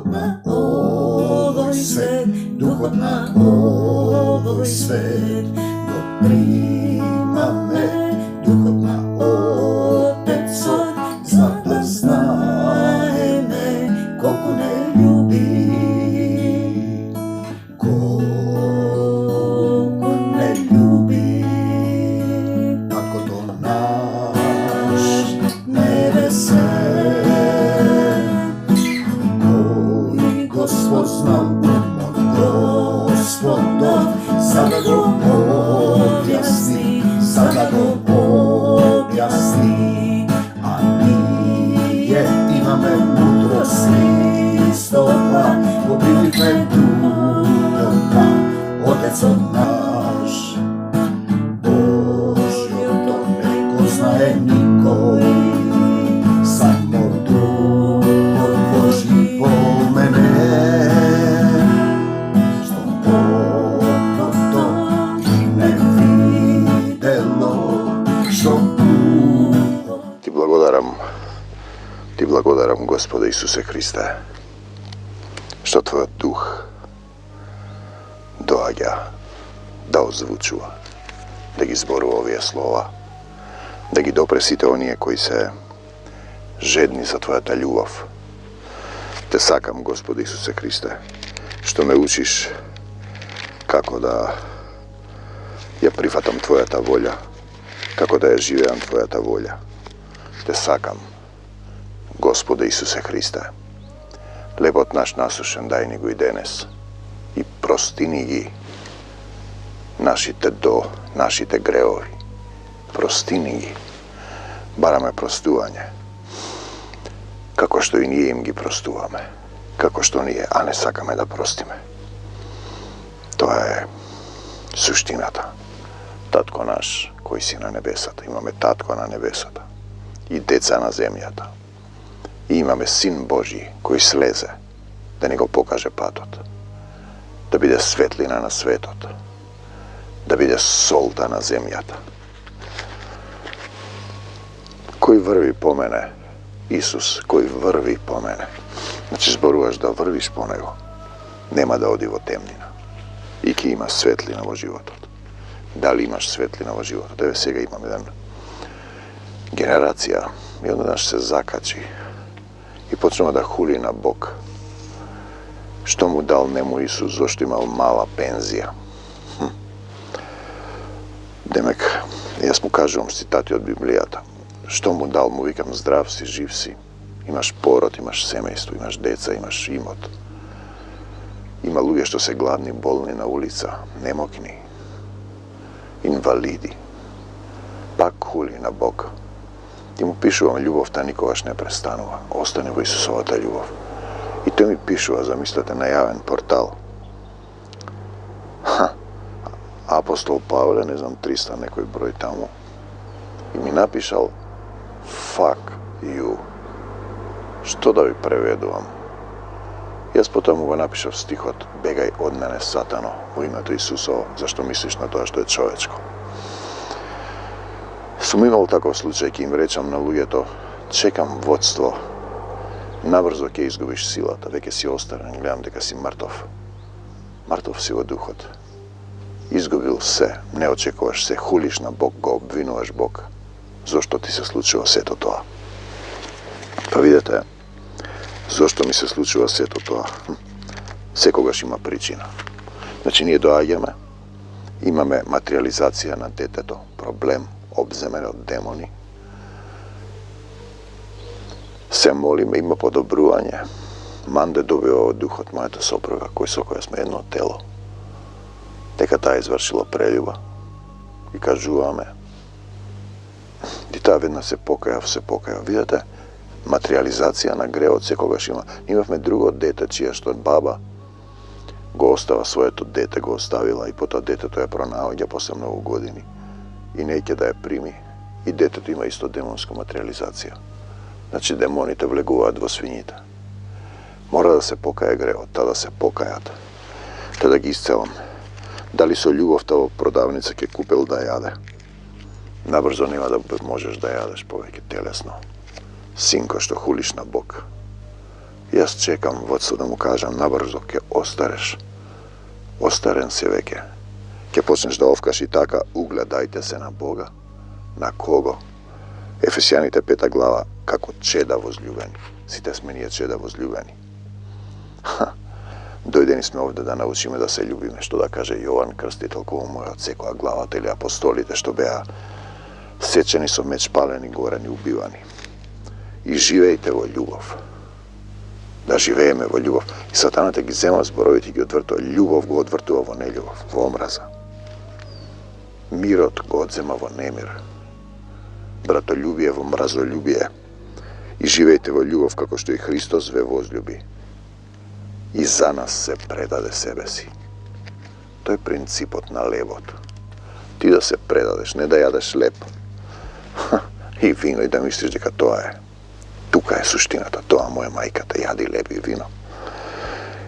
duhot na ovoj svet, duhot na ovoj svet, no prima me, duhot na Otecov, zna da znaje me, koliko ne ljubi, koliko ne ljubi, tako to naš nebesen, koji Gospod znal umot Gospodov, sada go objasni, sada go objasni, a nije imame mudrosti stoga, pobili me duhota, Otecov naš, Božjo to ne poznaje niko, samo Duh Božji po mene, što oko to ne videlo, što uho. Ti blagodaram, Gospode Isuse Hriste, što Tvoj duh doaѓа да озвучува, да ги зборува овие слова, да ги допре сите оние кои се жедни за Твојата љубов. Те сакам, Господи Исусе Христе, што ме учиш како да ја прифатам Твојата волја, како да ја живеам Твојата волја. Те сакам, Господе Исусе Христе, лебот наш насушен дај ни го и денес и простини ги нашите греови. Простини ги. Бараме простување. Како што и ние им ги простуваме. Како што ние, а не сакаме да простиме. Тоа е суштината. Татко наш, кој си на небесата. Имаме татко на небесата. И деца на земјата. И имаме Син Божи кој слезе да ни го покаже патот. Да биде светлина на светот. Да биде солта на земјата. Кој врви по мене? Исус, кој врви по мене. Значи зборуваш да врвиш по него. Нема да оди во темнина. И ќе има светлина во животот. Дали имаш светлина во животот? Еве сега имам еден генерација и однаш се закачи и почнува да хули на Бог. Што му дал нему Исус, зашто имал мала пензија. Демек, јас му кажувам цитати од Библијата. Што му дал, му викам, здрав си, жив си. Имаш пород, имаш семејство, имаш деца, имаш имот. Има луѓе што се гладни, болни на улица, немокни, инвалиди. Пак хули на Бог. И му пишувам, љубовта никогаш не престанува. Остане во Исусовата љубов. И тој ми пишува, замислете, на јавен портал. Апостол Павле, не знам, 300 некој број таму. И ми напишал, fuck you. Што да ви преведувам? Јас потоа му го напишав стихот, бегај од мене, сатано, во името Исусово, зашто мислиш на тоа што е човечко. Сум имал таков случај, ќе им речам на луѓето, чекам водство, набрзо ќе изгубиш силата, веќе си остарен, гледам дека си мртов. Мртов си во духот. Изгубил се, не очекуваш се, хулиш на Бог, го обвинуваш Бог. Зошто ти се случува сето тоа? Па видете, зошто ми се случува сето тоа? Секогаш има причина. Значи, ние доаѓаме, имаме материализација на детето, проблем, обземен од демони. Се молиме, има подобрување. Манде добива од духот мојата сопруга, кој со која сме едно тело. Дека таа извршила прелюба. И кажуваме. И таа веднаш се покаја. Видете, материализација на греот секогаш има. Имавме друго дете, чија што баба го остава своето дете, го оставила и потоа детето ја пронаоѓа после многу години и неќе да ја прими. И детето има исто демонска материализација. Значи демоните влегуваат во свињите. Мора да се покае греот, таа да се покајат. Те да ги исцелам. Дали со љубовта во продавница ќе купил да јаде? Набрзо нема да можеш да јадеш повеќе телесно. Синко што хулиш на Бог. Jaz čekam vodcu da mu kažem nabrzo, ke ostareš. Ostaren si veke. Ke počneš da ovkaš i taka, ugledajte se na Boga. Na kogo? Efesijanite 5. glava, kako čeda возлюбeni. Site smenije čeda возлюbeni. Dojdeni sme ovde da naučime da se ljubime, što da kaže Jovan Krstitelj, kovo moja odsekova glavatelji apostolite, što beja sečeni su meč paleni, goreni, ubivani. I živejte vo ljubov. Da živejeme vo ljubov. I satana te gi zema zboroviti gi odvrto, ljubov go odvrtува vo neljubov, vo omraza. Mirot go odzema vo nemir. Bratoljubije vo mrazoljubije. I živejte vo ljubov kako što i Hristos ve возлюби. I za nas se predade sebe si. To je principot na levot. Ti da se predadeš, ne da jadeš lep. I vino i da misliš дека тоа е. Тука е суштината, тоа моја мајката јади леб и вино.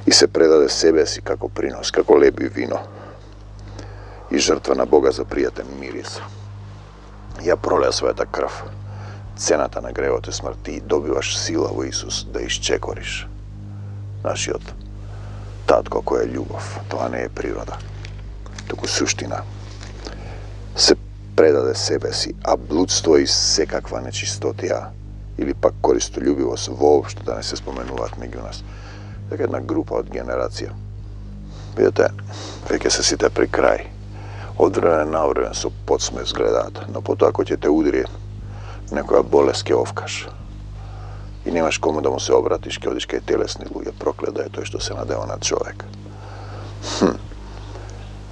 И се предаде себе си како принос, како леб и вино. И жртва на Бога за пријатен мирис. Ја пролеа својата крв. Цената на гревот е смрт. Ти добиваш сила во Исус да исчекориш нашиот татко кој е љубов. Тоа не е природа, туку суштина. Се предаде себе си, а блудство и секаква нечистотија или пак користолюбивост воопшто да не се споменуваат меѓу нас. Дека една група од генерација. Видите, веќе се сите при крај. Од време на време со подсмех гледаат, но потоа кој ќе те удри некоја болест ќе овкаш. И немаш кому да му се обратиш, ќе одиш кај телесни луѓе, проклет да е тој што се надева на човек.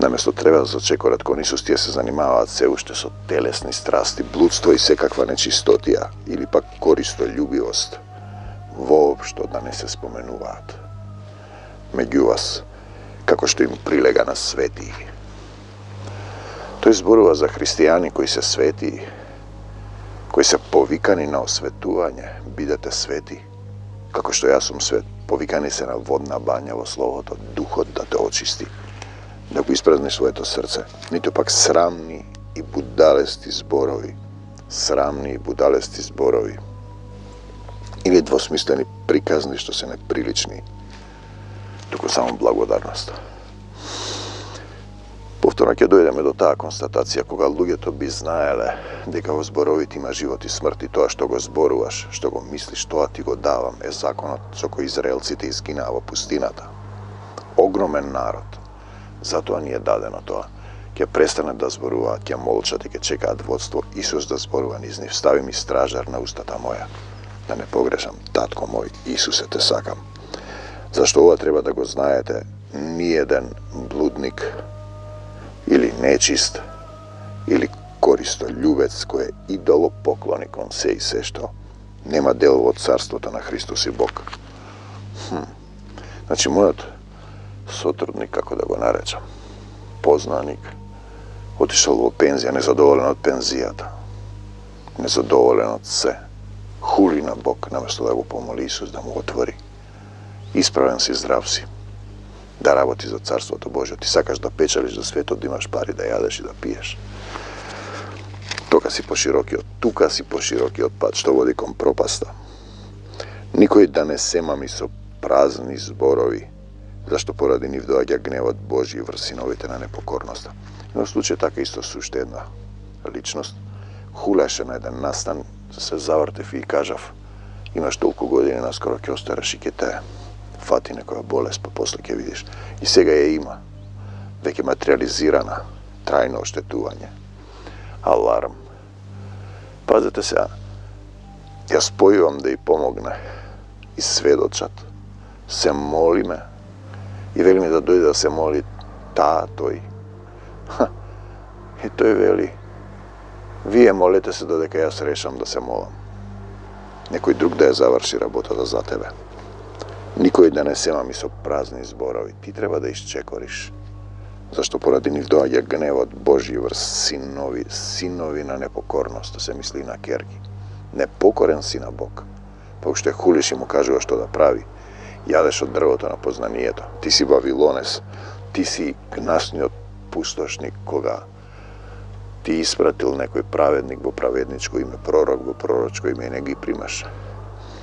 Наместо треба да зачекорат кон Исус, тие се занимаваат се уште со телесни страсти, блудство и секаква нечистотија, или пак користолюбивост, воопшто да не се споменуваат меѓу вас, како што им прилега на светии. Тој зборува за христијани кои се светии, кои се повикани на осветување, бидете свети, како што јас сум свет, повикани се на водна бања во Словото, Духот да те очисти, да го испразниш своето срце, ниту пак срамни и будалести зборови, срамни и будалести зборови, или двосмислени приказни што се неприлични, туку само благодарност. Повторно ќе дојдеме до таа констатација кога луѓето би знаеле дека во зборовите има живот и смрт и тоа што го зборуваш, што го мислиш, тоа ти го давам е законот со кој израелците изгинаа во пустината. Огромен народ. Затоа ни е дадено тоа. Ќе престанат да зборуваат, ќе молчат и ќе чекаат водство Исус да зборува низ нив. Стави ми стражар на устата моја, да не погрешам. Татко мој, Исусе, те сакам. Зашто ова треба да го знаете, ниеден блудник или нечист, или користолюбец кој е идолопоклоник кон се и се што нема дел во царството на Христос и Бог. Значи, мојот сотрудник, како да го наречам, познаник, отишол во пензија, незадоволен од пензијата, незадоволен од се, хули на Бог, наместо да го помоли Исус да му отвори. Исправен си, здрав си, да работи за Царството Божие. Ти сакаш да печелиш за светот, да имаш пари да јадеш и да пиеш. Тука си поширокиот пат што води кон пропаста. Никој да не се мами со празни зборови, зашто поради нив доаѓа гневот Божи врз синовите на непокорноста. Но случај така исто со уште една личност. Хулеше на еден настан, се завртев и кажав, имаш толку години, наскоро ќе остареш и ќе те фати некоја болест, па после ќе видиш. И сега ја има. Веќе материализирана, трајно оштетување. Аларм. Пазете сега, ја спојувам да и помогне и сведочат. Се молиме и вели ми да дојде да се моли тој. И тој вели, вие молете се додека јас решам да се молам. Некој друг да ја заврши работата за тебе. Никој да не се мами со празни зборови. Ти треба да исчекориш. Зашто поради нив доаѓа гневот Божи врз синови на непокорност, се мисли на керки. Непокорен си на Бог. Па уште хулиш и му кажува што да прави. Јадеш од дрвото на познанието. Ти си Вавилонес. Ти си гнасниот пустошник кога ти испратил некој праведник во праведничко име, пророк во пророчко име и не ги примаш.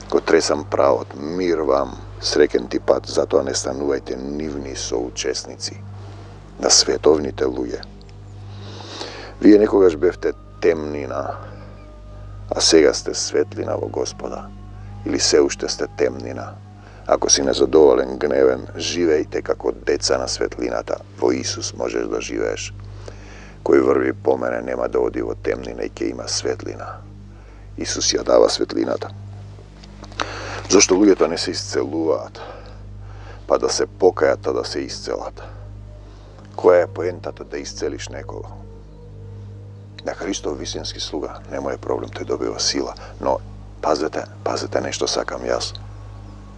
Ko tresam pravot, mir вам, среќен ти пат, затоа не станувајте нивни соучесници на световните луѓе. Вие некогаш бевте темнина, а сега сте светлина во Господа, или се уште сте темнина. Ако си незадоволен, гневен, живејте како деца на светлината. Во Исус можеш да живееш. Кој врви по мене нема да оди во темнина и ќе има светлина. Исус ја дава светлината. Зошто луѓето не се исцелуваат? Па да се покајат, а да се исцелат. Која е поентата да исцелиш некого? На Христов вистински слуга не му е проблем, тој добива сила. Но пазете нешто сакам јас.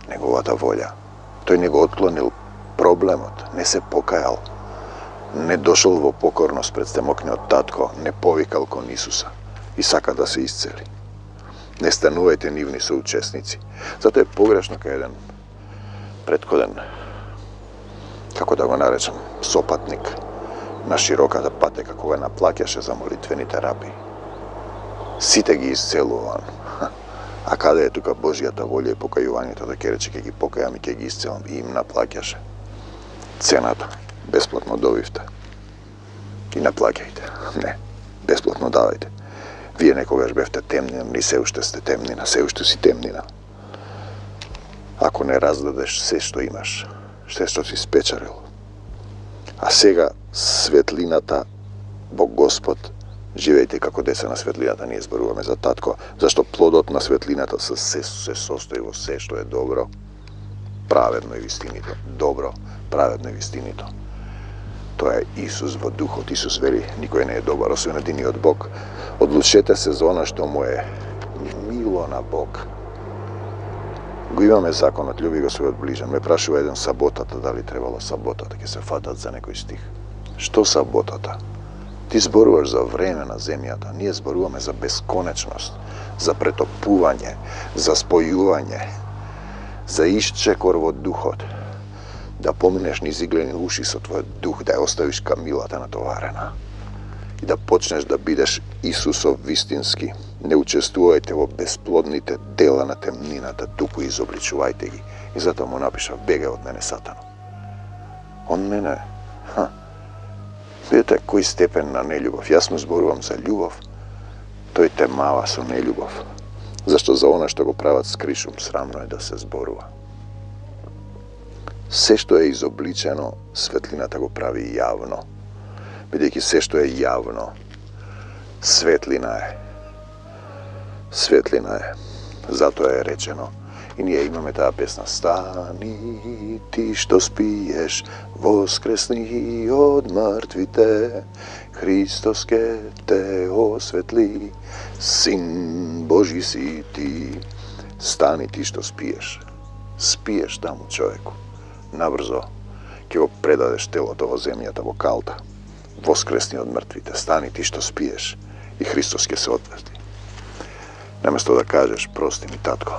Неговата волја. Тој не го отклонил проблемот, не се покајал. Не дошол во покорност пред стемокниот татко, не повикал кон Исуса и сака да се исцели. Не станувајте нивни соучесници. Затоа е погрешно кај еден претходен, како да го наречам, сопатник на широката патека кога наплаќаше за молитвени терапии. Сите ги исцелувам. А каде е тука Божијата волја и покајувањето, да ќе рече ќе ги покајам и ќе ги исцелам, и им наплаќаше. Цената, бесплатно добивте. И наплаќајте. Не, бесплатно давајте. Вие некогаш бевте темнина, ни се уште сте темнина, се уште си темнина. Ако не раздадеш се што имаш, се што си спечарил. А сега светлината во Господ, живејте како деца на светлината, ние зборуваме за татко, зашто плодот на светлината се состои во се што е добро, праведно и вистинито. Добро, праведно и вистинито. Тоа е Исус во духот. Исус вели, никој не е добар освен единиот Бог. Одлучете се за она што му е мило на Бог. Го имаме законот, љуби го својот ближен. Ме прашува еден саботата, дали требало саботата, ќе се фатат за некој стих. Што саботата? Ти зборуваш за време на земјата, ние зборуваме за бесконечност, за претопување, за спојување, за исчекор во духот, да поминеш низ иглени уши со твојот дух, да ја оставиш камилата натоварена и да почнеш да бидеш Исусов вистински. Не учествувајте во бесплодните дела на темнината, туку изобличувајте ги. И затоа му напишав, бегај од мене, Сатано. Од мене? Видите кој степен на нељубов. Јас му зборувам за љубов, тој те мава со нељубов. Зашто за она што го прават скришум, срамно е да се зборува. Се што е изобличено, светлината го прави јавно. Бидејќи се што е јавно, светлина е. Светлина е. Затоа е речено. И ние имаме таа песна. Стани ти што спиеш, воскресни од мртвите, Христос ке те осветли, Син Божи си ти. Стани ти што спиеш. Спиеш таму, човеку. Набрзо ќе го предадеш телото во земјата, во калта. Воскресни од мртвите. Стани ти што спиеш и Христос ќе се отврати. Наместо да кажеш, прости ми, татко,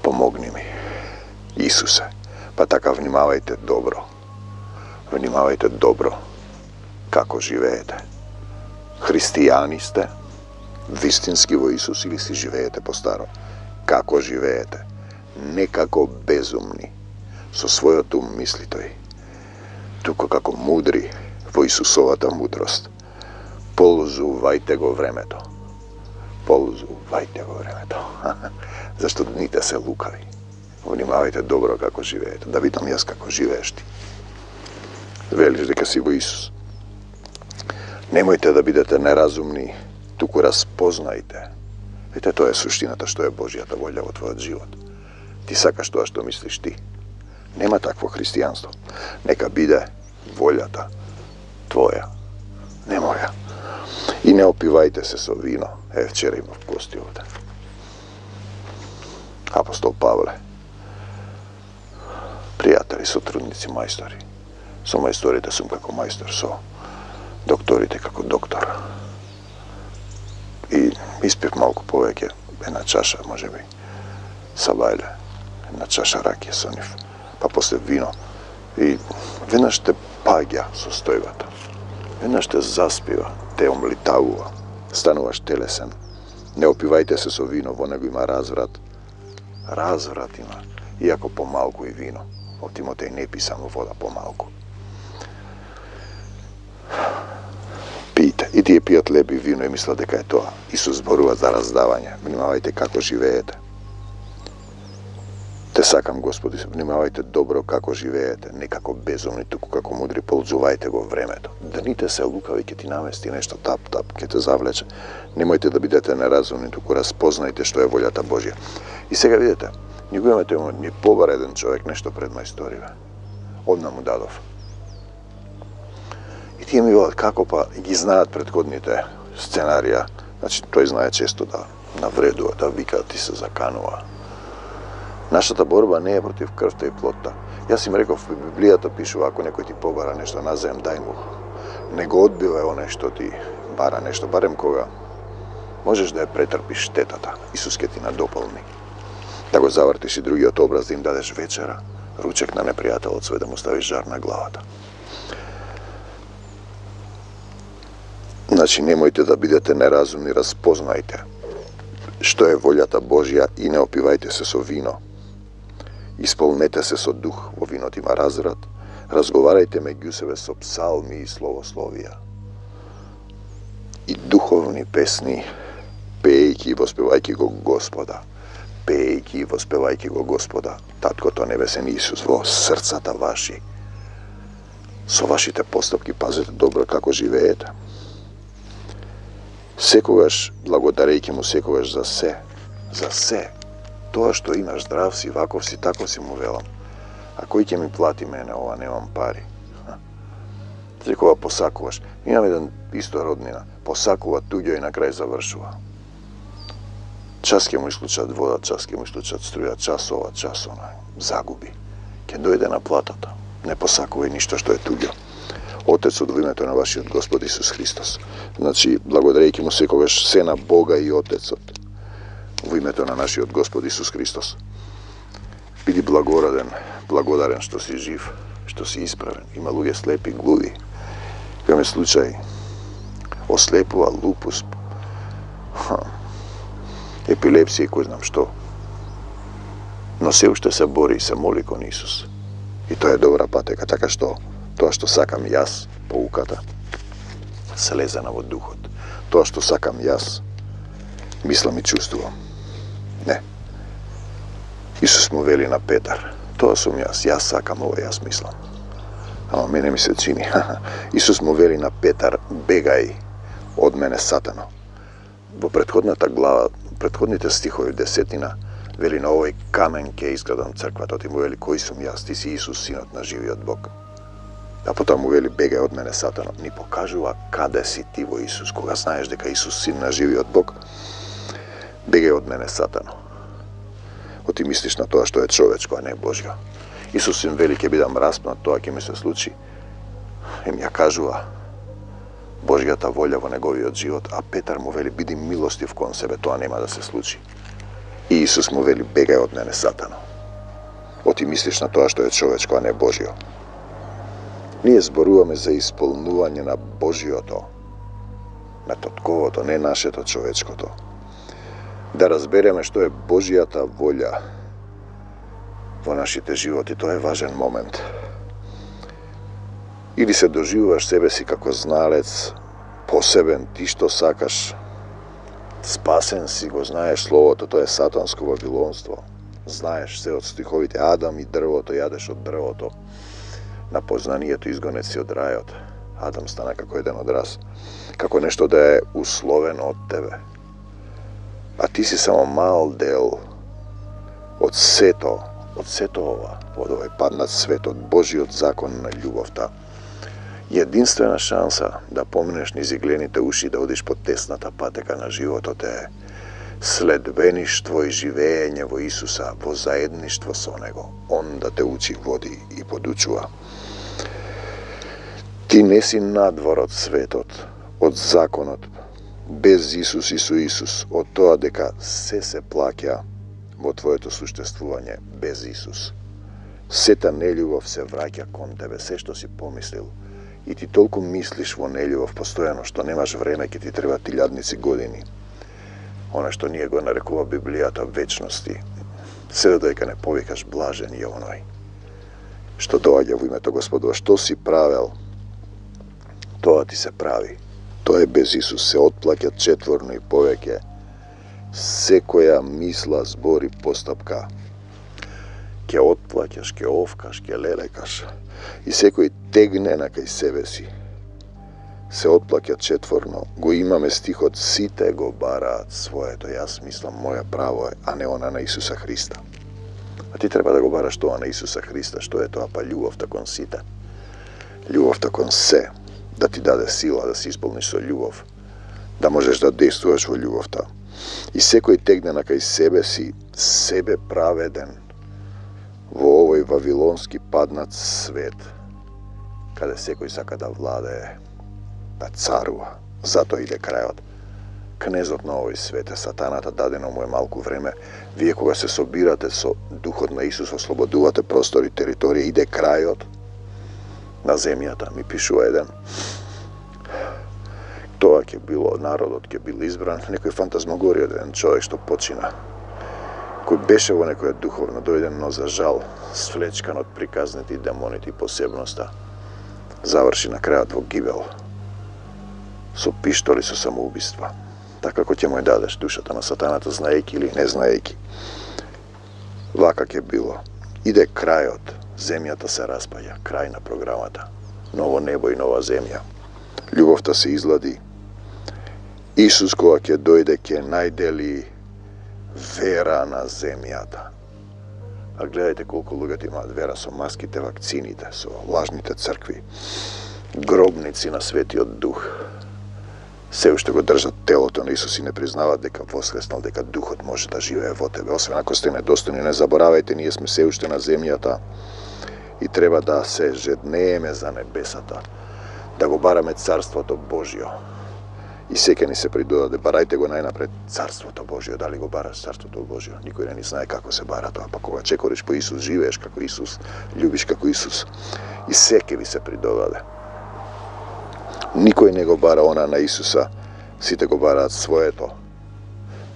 помогни ми, Исусе, па така внимавајте добро. Внимавајте добро како живеете. Христијани сте, вистински во Исус, или си живеете по старо? Како живеете? Не како безумни, со својот ум мисли тој, туку како мудри во Исусовата мудрост. Ползувајте го времето. Ползувајте го времето. Зашто дните се лукави. Внимавајте добро како живеете. Да видам јас како живееш ти. Велиш дека си во Исус. Немојте да бидете неразумни, туку распознајте. Ете, тоа е суштината што е Божјата волја во твојот живот. Ти сакаш тоа што мислиш ти. Нема такво христијанство. Нека биде волјата твоја, не моја. И не опивајте се со вино. Вчера имав гости овде. Апостол Павле. Пријатели, сотрудници, мајстори. Со мајсторите сум како мајстор, со докторите како доктор. И испив малку повеќе, една чаша, можеби, сабајле, една чаша ракија со нив, па после вино. И веднаш те паѓа состојбата. Веднаш те заспива, те омлитавува, стануваш телесен. Не опивајте се со вино, во него има разврат. razvratima, iako pomalku i vino. O Timotej ne pi samo voda pomalku. Pijte, i ti je pijat lep i vino i misla deka je to Isus zborува za razdavanje. Vнимавајте како живеете. Те сакам, Господи, внимавајте добро како живеете, не како безумни, туку како мудри, ползувајте го времето. Дните се лукави, ќе ти намести нешто тап, ќе те завлече. Немојте да бидете неразумни, туку распознајте што е волјата Божја. И сега видите, ни го имате ни побар еден човек нешто пред мајсториве. Одна му дадов. И тие ми велат како па ги знаат претходните сценарија. Значи, тој знае често да навредува, да вика, ти се заканува. Нашата борба не е против крвта и плотта. Јас им реков, в Библијата пишува, ако некој ти побара нешто назем, дај му. Не го одбивај оне што ти бара нешто, барем кога можеш да ја претрпиш штетата. Исус ќе ти надополни. Да го завртиш и другиот образ, да им дадеш вечера, ручек на непријателот свој, да му ставиш жар на главата. Значи, немојте да бидете неразумни, распознајте што е волјата Божја и не опивајте се со вино. Исполнете се со дух, во винот има разврат, разговарајте меѓу себе со псалми и словословија. И духовни песни, пеејќи и воспевајќи го Господа. Пеејќи и воспевајќи го Господа, Таткото Небесен Исус во срцата ваши. Со вашите постапки пазете добро како живеете. Секогаш, благодарејќи му секогаш за се, тоа што имаш, здрав си, ваков си, таков си му велам. А кој ќе ми плати мене ова, немам пари. Секога посакуваш. Имам еден исто роднина, посакува туѓо и на крај завршува. Час ќе му исклучат вода, час ќе му исклучат струја, час ова, час она, загуби. Ќе дојде на платата. Не посакувај ништо што е туѓо. Отецот во името на вашиот Господ Исус Христос. Значи, благодарејќи му секогаш се на Бога и Отецот во името на нашиот Господ Исус Христос. Биди благодарен што си жив, што си исправен. Има луѓе слепи, глуви. Имаме случај ослепува, лупус, епилепсија и кој знам што. Но се уште се бори и се моли кон Исус. И тоа е добра патека, така што тоа што сакам јас, поуката, слезена во духот. Тоа што сакам јас, мислам и чувствувам. Не. Исус му вели на Петар, тоа сум јас сакам ова, јас мислам. Ама мене ми се чини. Исус му вели на Петар, бегај од мене, Сатано. Во претходната глава, претходните стихови, 10, вели на овој камен ќе изградам црквата. Ти му вели, кој сум јас, ти си Исус, синот на живиот Бог. А потоа му вели, бегај од мене, Сатано. Ни покажува каде си ти во Исус, кога знаеш дека Исус син на живиот Бог. Бегај од мене, Сатано. Оти мислиш на тоа што е човечко, а не Божјо. Исус им вели, ќе бидам распнат, тоа ќе ми се случи. Им ја кажува Божјата волја во неговиот живот, а Петар му вели, биди милостив кон себе, тоа нема да се случи. И Исус му вели, бегај од мене, Сатано. Оти мислиш на тоа што е човечко, а не Божјо. Ние зборуваме за исполнување на Божјото, на тотковото, не нашето човечкото. Да разбереме што е Божјата волја во нашите животи, тоа е важен момент. Или се доживуваш себе си како зналец, посебен, ти што сакаш, спасен си, го знаеш словото, тоа е сатанско вавилонство. Знаеш се од стиховите, Адам и дрвото, јадеш од дрвото. На познанието изгонет си од рајот. Адам стана како еден од рас. Како нешто да е условено од тебе. А ти си само мал дел од сето ова, од овој паднат свет, од Божиот закон на љубовта. Единствена шанса да поминеш низ иглените уши, да одиш по тесната патека на животот е следбеништво и живеење во Исуса, во заедништво со Него. Он да те учи, води и подучува. Ти не си надвор од светот, од законот, без Исус и со Исус, од тоа дека се плаќа во твоето суштествување без Исус. Сета нељубов се враќа кон тебе, се што си помислил. И ти толку мислиш во нељубов постојано, што немаш време, ќе ти треба 1000 години. Оно што ние го нарекува Библијата вечности. Се додека не повикаш блажен je onaj što dođe u ime to Gospodova. Što si pravil, to ti se pravi. To je bez Isus se otplaća četvorno i poveke. Sekoja misla, zbor i postupka. Ke otplaćaš, ke ofkaš, ke lelekaš. I sekoj tegne na kaj sebe si. Se otplaća četvorno. Go imame stih od site go bara svoje. To ja smislam moje pravo je, a ne ona na Isusa Hrista. A ti treba da go baraš to na Isusa Hrista. Što je to? A pa ljubav takon site. Ljubav takon se. Da ti dade sila da si ispolniš svoj ljubav. Da možeš da dejstvuješ vo ljubav ta. I sekoj tegne na kaj sebe si sebe praveden vo ovoj vavilonski padnac svet. Kada sekoj saka da vlade, da carува. Zato ide krajot. Knezot na ovoj svete, sataната дадено му е малку време. Вие кога се собирате со духот на Исус, ослободувате простор и територија, иде крајот на земјата. Ми пишува еден. Тоа ќе било, народот ќе бил избран, некој фантазмагорија, еден човек што почина. Кој беше во некоја духовно дојден, но за жал, свлечкан од приказните и демоните и посебноста, заврши на крајот во гибел. Со пиштоли, со самоубиства. Така како ќе му ја дадеш душата на сатаната, знаејки или не знаејки. Вака ќе било. Иде крајот, земјата се распаѓа, крај на програмата. Ново небо и нова земја. Љубовта се излади. Исус кога ќе дојде ќе најдели вера на земјата. А гледајте колку луѓе имаат вера со маските, вакцините, со лажните цркви, гробници на Светиот Дух. Се уште го држат телото на Исус и не признават дека воскреснал, дека Духот може да живее во тебе. Освен ако сте недостојни, не заборавајте, ние сме се уште на земјата и треба да се жеднееме за небесата, да го бараме Царството Божјо. И сеќе ни се придодаде, барајте го најнапред Царството Божјо. Дали го бараш Царството Божјо? Никој не ни знае како се бара тоа. Па кога чекориш по Исус, живееш како Исус, љубиш како Исус и сеќе ви се придодаде. Никој не го бара она на Исуса, сите го бараат своето.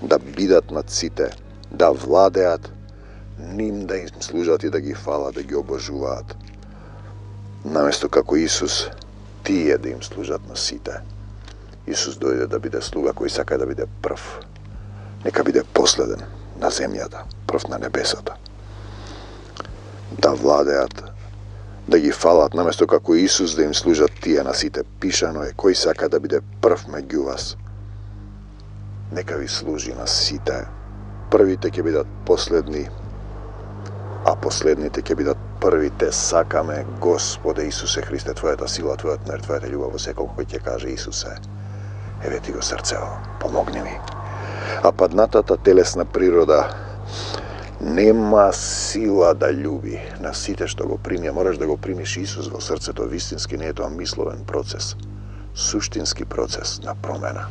Да бидат над сите, да владеат, ним да им служат и да ги фалат, да ги обожуваат. Наместо како Исус, тие да им служат на сите. Исус дојде да биде слуга кој сака да биде прв. Нека биде последен на земјата, прв на небесата. Да владеат, да ги фалат, наместо како Исус да им служат тие на сите. Пишано е, кој сака да биде прв меѓу вас. Нека ви служи на сите. Првите ќе бидат последни, а последните ќе бидат првите. Сакаме, Господе Исусе Христе, Твојата сила, Твојот мир, Твојата љубов во секој кој ќе каже Исусе. Еве ти го срцево, помогни ми. А паднатата телесна природа нема сила да љуби на сите што го прими. Мораш да го примиш Исус во срцето. Вистински не е тоа мисловен процес, суштински процес на промена.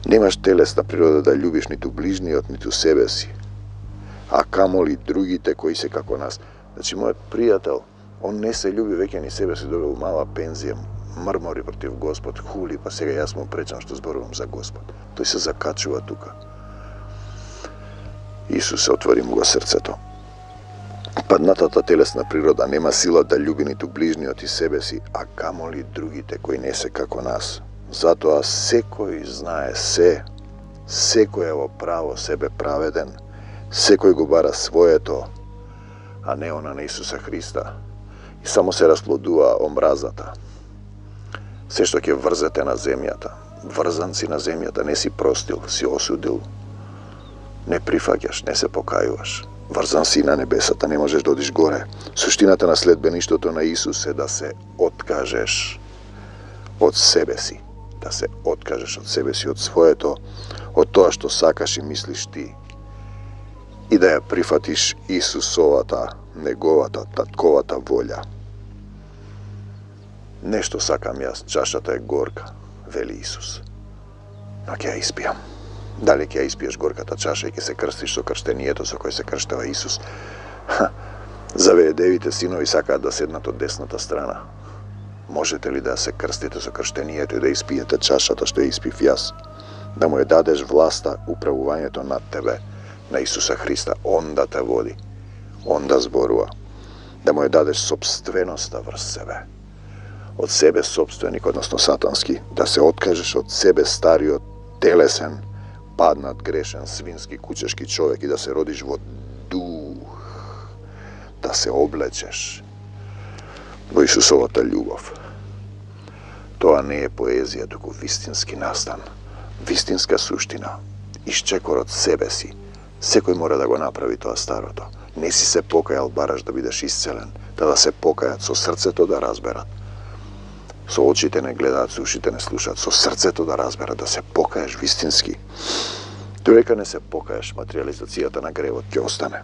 Немаш телесна природа да љубиш ниту ближниот, ниту себе си, а камоли другите кои се како нас. Значи, мојот пријател, он не се љуби, веќе ни себе си добил мала пензија, мрмори против Господ, хули, па сега јас му пречам што зборувам за Господ. Тој се закачува тука. Исус се отвори му го срцето. Паднатата телесна природа нема сила да љуби ниту ближниот и себе си, а камоли другите кои не се како нас. Затоа секој знае се, секој е во право себе праведен, секој го бара своето, а не она на Исуса Христа. И само се расплодува омразата. Се што ќе врзете на земјата, врзан си на земјата, не си простил, си осудил, не прифаќаш, не се покајуваш. Врзан си на небесата, не можеш да одиш горе. Суштината на следбеништвото на Исус е да се откажеш од себе си. Да се откажеш од себе си, од своето, од тоа што сакаш и мислиш ти. И да ја прифатиш Исусовата, неговата, татковата волја. Нешто сакам јас, чашата е горка, вели Исус. Но ќе ја испијам. Дали ќе ја испиеш горката чаша и ќе се крстиш со крштенијето со кој се крштава Исус? Заведевите синови сакаат да седнат од десната страна. Можете ли да се крстите со крштенијето и да испиете чашата што ја испив јас? Да му ја дадеш власта, управувањето над тебе, na Isusa Hrista, on da te vodi, on da zborува, da mu je dadeš собственоста врз себе, od sebe sopstvenik, odnosno satanski, da se otkažeš od sebe stario, telesen, padnat, grešen, svinski, kućeški čovjek i da se rodiš vo duh, da se oblečeš vo Isusovata ljubav. Тоа не е поезија, туку вистински настан, вистинска суштина. Исчекор од себе си. Секој мора да го направи тоа старото. Не си се покајал бараш да бидеш исцелен, да се покајат со срцето да разберат. Со очите не гледаат, со ушите не слушаат, со срцето да разберат, да се покаеш вистински. Додека не се покаеш, материализацијата на гревот ќе остане.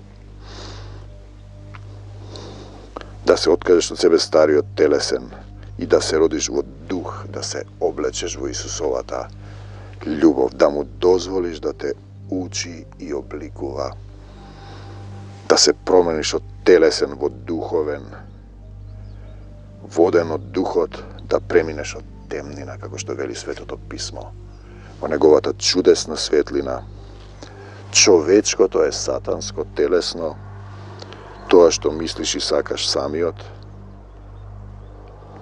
Да се откажеш од себе стариот телесен и да се родиш во дух, да се облечеш во Исусовата љубов, да му дозволиш да те учи и обликува, да се промениш од телесен во духовен, воден од духот, да преминеш од темнина, како што вели Светото Писмо, во неговата чудесна светлина. Човечкото е сатанско, телесно, тоа што мислиш и сакаш самиот.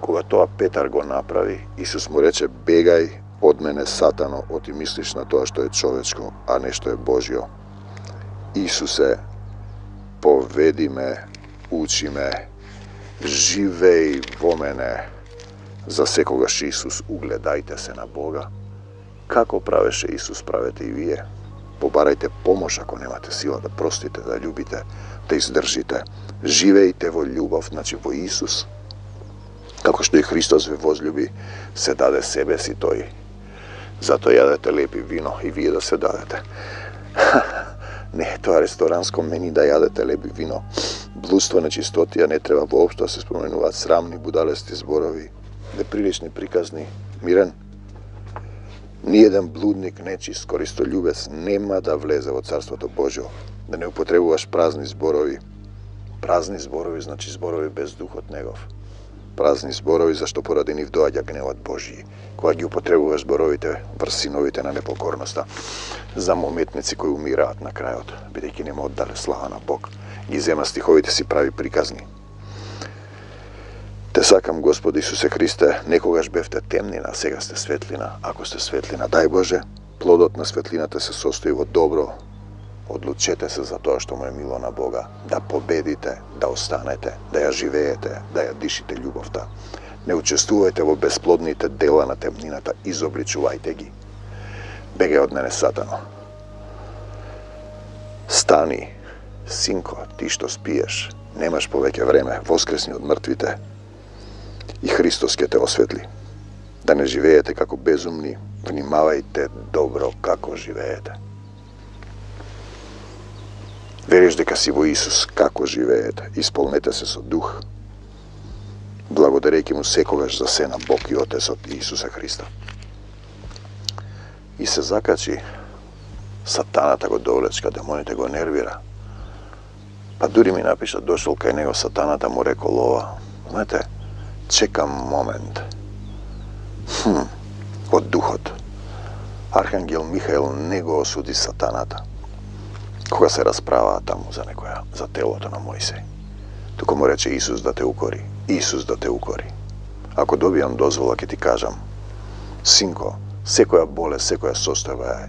Кога тоа Петар го направи, Исус му рече: бегај од мене, сатано, оти мислиш на тоа што е човечко, а не што е Божјо. Исусе, поведи ме, учи ме, живеј во мене. За секогаш Исус, угледајте се на Бога. Како правеше Исус, правете и вие. Побарајте помош ако немате сила да простите, да љубите, да издржите. Живејте во љубов, значи во Исус. Како што и Христос ве возлюби, се даде себе си тој. Затоа јадете лепи вино и вие да се дадете. Не е тоа ресторанско мени да јадете лепи вино. Блудство, нечистотија не треба воопшто да се споменуваат, срамни, будалести зборови, неприлични приказни. Мирен, ниеден блудник, нечист, користолюбец нема да влезе во Царството Божјо. Да не употребуваш празни зборови. Празни зборови значи зборови без духот негов. Празни зборови зашто поради нив доаѓа гневот Божји. Кога ги употребуваш зборовите врз синовите на непокорноста, за мометници кои умираат на крајот, бидејќи нема оддале слава на Бог, ги зема стиховите си прави приказни. Те сакам, Господи Исусе Христе, некогаш бевте темнина, сега сте светлина. Ако сте светлина, дај Боже, плодот на светлината се состои во добро. Одлучете се за тоа што му е мило на Бога, да победите, да останете, да ја живеете, да ја дишите љубовта. Не учествувајте во бесплодните дела на темнината, изобличувајте ги. Бегај од мене, сатано. Стани, синко, ти што спиеш, немаш повеќе време, воскресни од мртвите и Христос ќе те осветли. Да не живеете како безумни, внимавајте добро како живеете. Вериш дека си во Исус, како живеете, исполнете се со дух, благодарејќи му секогаш за се на Бог и Отецот Исуса Христа. И се закачи, сатаната го довлечка, демоните го нервира. Па дури ми напиша, дошол кај него сатаната, му рекол ова: знаете, чекам момент. Од духот. Архангел Михаил не го осуди сатаната кога се расправаа таму за некоја, за телото на Мојсей. Туку му рече: Исус да те укори, Исус да те укори. Ако добијам дозвола, ќе ти кажам: синко, секоја болест, секоја состојба е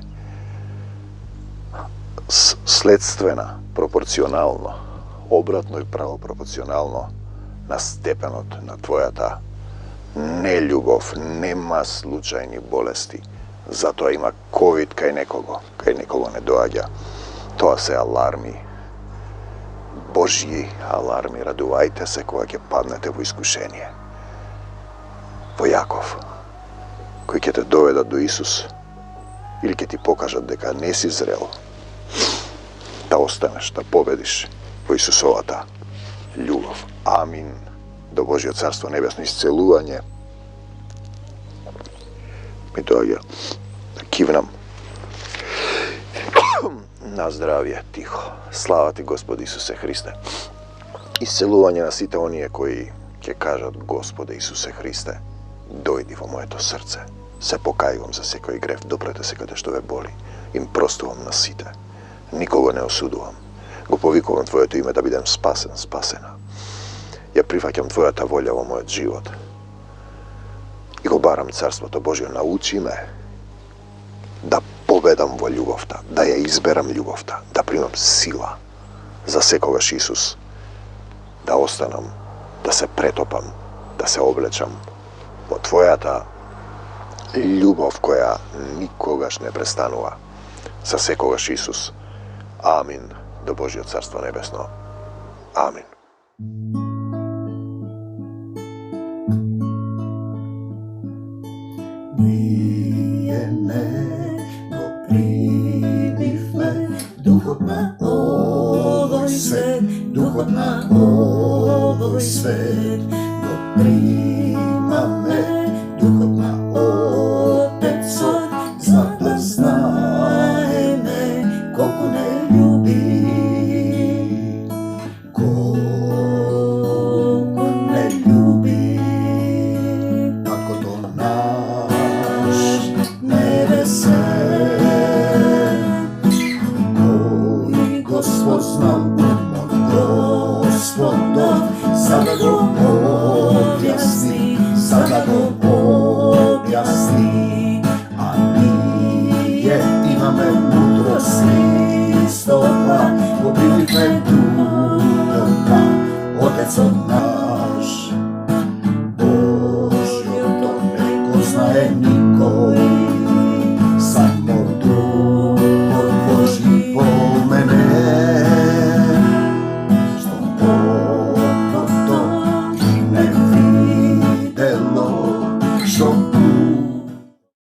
следствена, пропорционално, обратно и правопропорционално на степенот на твојата нељубов. Нема случајни болести. Затоа има ковид кај некого не доаѓа. Тоа се аларми, Божји аларми. Радувајте се кога ќе паднете во искушение. Во Јаков, кои ќе те доведат до Исус или ќе ти покажат дека не си зрел, да останеш, да победиш во Исусовата љубов. Амин. До Божјо Царство Небесно исцелување ми доаѓа да кивнам. На здравје, тихо. Слава ти, Господи Исусе Христе. Исцелување на сите оние кои ќе кажат: Господе Исусе Христе, дојди во моето срце. Се покајувам за секој грев, допрете се каде што ве боли. Им простувам на сите. nikogo ne osudujem. Go povikovam Tvoje ime da budem spasen, spasena. Ja prihvaćam Tvoja ta volja u moj život. I go baram Carstvo to Božje, nauči me da povedam vo ljubovta, da je izberam ljubovta, da primam sila za sekogaš Isus, da ostanem, da se pretopam, da se oblečam. Bo Tvoja ta ljubov koja nikogaš ne prestanuva, za sekogaš Isus. Amin, do Božje Carstvo nebesno. Amin. Nije nego primiv me, duhot na ovoj svet, duhot na ovoj svet, dok prima me, duhot na Otecov, znak da znaje me, koliko ne ljubi, koliko ne ljubi, kako to naš nebesen, koji Gospod znal umor Gospodov, sada go objasni, sada go objasni, a nije imame mudrosti stoga, poprivi me duhota, Otecov naš. Božjo to ne poznaje niko, samo Duh Božji po mene, što oko to ne videlo, što